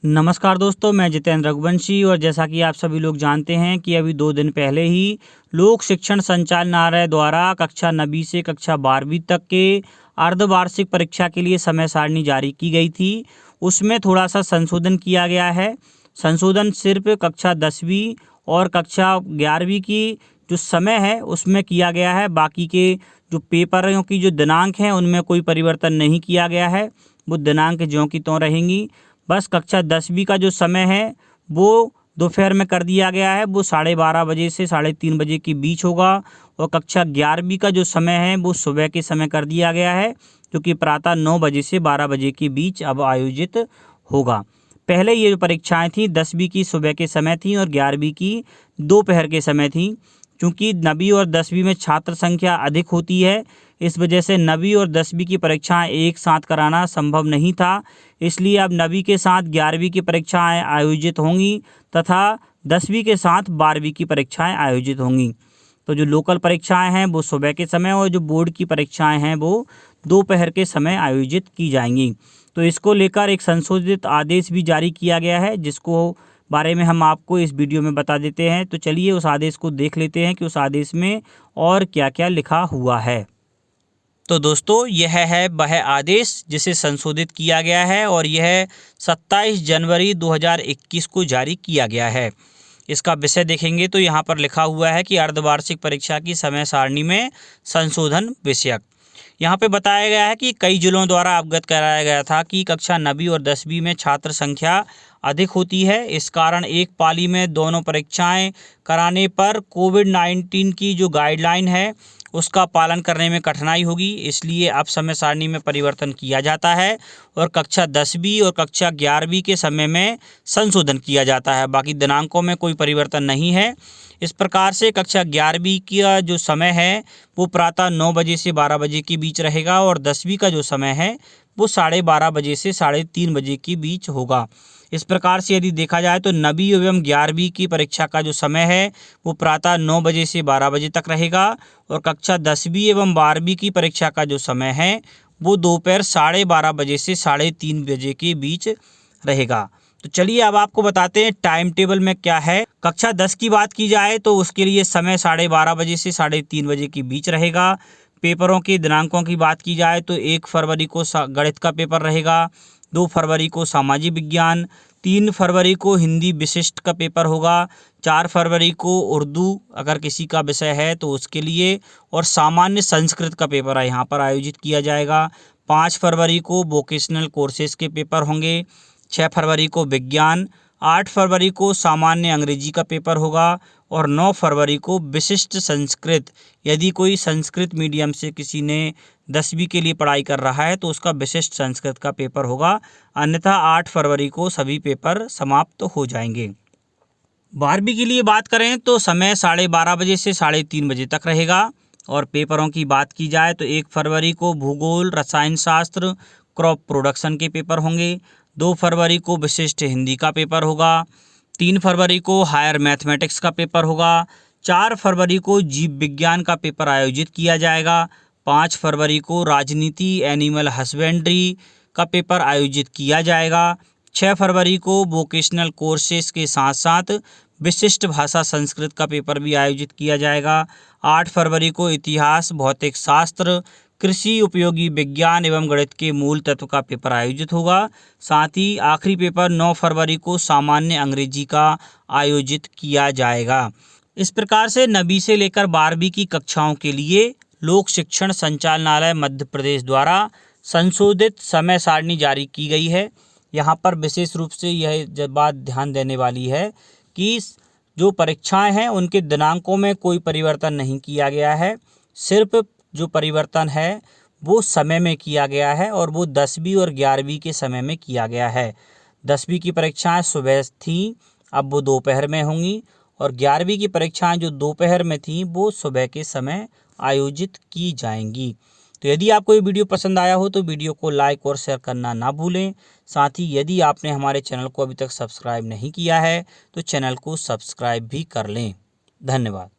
नमस्कार दोस्तों, मैं जितेंद्र रघुवंशी। और जैसा कि आप सभी लोग जानते हैं कि अभी 2 दिन पहले ही लोक शिक्षण संचालनालय द्वारा कक्षा 9वीं से कक्षा 12वीं तक के अर्धवार्षिक परीक्षा के लिए समय सारणी जारी की गई थी। उसमें थोड़ा सा संशोधन किया गया है। संशोधन सिर्फ कक्षा 10वीं और कक्षा 11वीं की जो समय है उसमें किया गया है। बाकी के जो पेपरों की जो दिनांक हैं उनमें कोई परिवर्तन नहीं किया गया है। वो दिनांक ज्यों की त्यों रहेंगी। बस कक्षा 10वीं का जो समय है वो दोपहर में कर दिया गया है। वो 12:30 बजे से 3:30 बजे के बीच होगा। और कक्षा 11वीं का जो समय है वो सुबह के समय कर दिया गया है, जो कि प्रातः 9 बजे से 12 बजे के बीच अब आयोजित होगा। पहले ये जो परीक्षाएं थी 10वीं की सुबह के समय थी और 11वीं की दोपहर के समय थी। क्योंकि 9वीं और 10वीं में छात्र संख्या अधिक होती है, इस वजह से 9वीं और 10वीं की परीक्षाएं एक साथ कराना संभव नहीं था। इसलिए अब 9वीं के साथ 11वीं की परीक्षाएं आयोजित होंगी तथा 10वीं के साथ 12वीं की परीक्षाएं आयोजित होंगी। तो जो लोकल परीक्षाएं हैं वो सुबह के समय और जो बोर्ड की परीक्षाएं हैं वो दोपहर के समय आयोजित की जाएंगी। तो इसको लेकर एक संशोधित आदेश भी जारी किया गया है, जिसको बारे में हम आपको इस वीडियो में बता देते हैं। तो चलिए उस आदेश को देख लेते हैं कि उस आदेश में और क्या क्या लिखा हुआ है। तो दोस्तों, यह है वह आदेश जिसे संशोधित किया गया है और यह 27 जनवरी 2021 को जारी किया गया है। इसका विषय देखेंगे तो यहाँ पर लिखा हुआ है कि अर्धवार्षिक परीक्षा की समय सारणी में संशोधन विषयक। यहाँ पे बताया गया है कि कई जिलों द्वारा अवगत कराया गया था कि कक्षा 9वीं और 10वीं में छात्र संख्या अधिक होती है। इस कारण एक पाली में दोनों परीक्षाएं कराने पर कोविड-19 की जो गाइडलाइन है उसका पालन करने में कठिनाई होगी। इसलिए अब समय सारणी में परिवर्तन किया जाता है और कक्षा 10वीं और कक्षा 11वीं के समय में संशोधन किया जाता है। बाकी दिनांकों में कोई परिवर्तन नहीं है। इस प्रकार से कक्षा 11वीं का जो समय है वो प्रातः 9 बजे से 12 बजे के बीच रहेगा और 10वीं का जो समय है वो 12:30 बजे से 3:30 बजे के बीच होगा। इस प्रकार से यदि देखा जाए तो 9वीं एवं 11वीं की परीक्षा का जो समय है वो प्रातः 9 बजे से 12 बजे तक रहेगा और कक्षा 10वीं एवं 12वीं की परीक्षा का जो समय है वो दोपहर 12:30 बजे से 3:30 बजे के बीच रहेगा। तो चलिए अब आपको बताते हैं टाइम टेबल में क्या है। कक्षा 10 की बात की जाए तो उसके लिए समय 12:30 बजे से 3:30 बजे के बीच रहेगा। पेपरों के दिनांकों की बात की जाए तो 1 फरवरी को गणित का पेपर रहेगा, 2 फरवरी को सामाजिक विज्ञान, 3 फरवरी को हिंदी विशिष्ट का पेपर होगा, 4 फरवरी को उर्दू अगर किसी का विषय है तो उसके लिए, और सामान्य संस्कृत का पेपर यहाँ पर आयोजित किया जाएगा। 5 फरवरी को वोकेशनल कोर्सेज के पेपर होंगे, 6 फरवरी को विज्ञान, 8 फरवरी को सामान्य अंग्रेजी का पेपर होगा और 9 फरवरी को विशिष्ट संस्कृत। यदि कोई संस्कृत मीडियम से किसी ने 10वीं के लिए पढ़ाई कर रहा है तो उसका विशिष्ट संस्कृत का पेपर होगा। अन्यथा 8 फरवरी को सभी पेपर समाप्त हो जाएंगे। 12वीं के लिए बात करें तो समय 12:30 बजे से 3:30 बजे तक रहेगा। और पेपरों की बात की जाए तो 1 फरवरी को भूगोल, रसायन शास्त्र, क्रॉप प्रोडक्शन के पेपर होंगे, 2 फरवरी को विशिष्ट हिंदी का पेपर होगा, 3 फरवरी को हायर मैथमेटिक्स का पेपर होगा, 4 फरवरी को जीव विज्ञान का पेपर आयोजित किया जाएगा, 5 फरवरी को राजनीति एनिमल हस्बेंड्री का पेपर आयोजित किया जाएगा, 6 फरवरी को वोकेशनल कोर्सेज के साथ साथ विशिष्ट भाषा संस्कृत का पेपर भी आयोजित किया जाएगा, 8 फरवरी को इतिहास, भौतिक शास्त्र, कृषि उपयोगी विज्ञान एवं गणित के मूल तत्व का पेपर आयोजित होगा। साथ ही आखिरी पेपर 9 फरवरी को सामान्य अंग्रेजी का आयोजित किया जाएगा। इस प्रकार से 9वीं से लेकर 12वीं की कक्षाओं के लिए लोक शिक्षण संचालनालय मध्य प्रदेश द्वारा संशोधित समय सारणी जारी की गई है। यहाँ पर विशेष रूप से यह बात ध्यान देने वाली है कि जो परीक्षाएं हैं उनके दिनांकों में कोई परिवर्तन नहीं किया गया है। सिर्फ जो परिवर्तन है वो समय में किया गया है और वो 10वीं और 11वीं के समय में किया गया है। 10वीं की परीक्षाएं सुबह थीं, अब वो दोपहर में होंगी और 11वीं की परीक्षाएं जो दोपहर में थीं वो सुबह के समय आयोजित की जाएंगी। तो यदि आपको ये वीडियो पसंद आया हो तो वीडियो को लाइक और शेयर करना ना भूलें। साथ ही यदि आपने हमारे चैनल को अभी तक सब्सक्राइब नहीं किया है तो चैनल को सब्सक्राइब भी कर लें। धन्यवाद।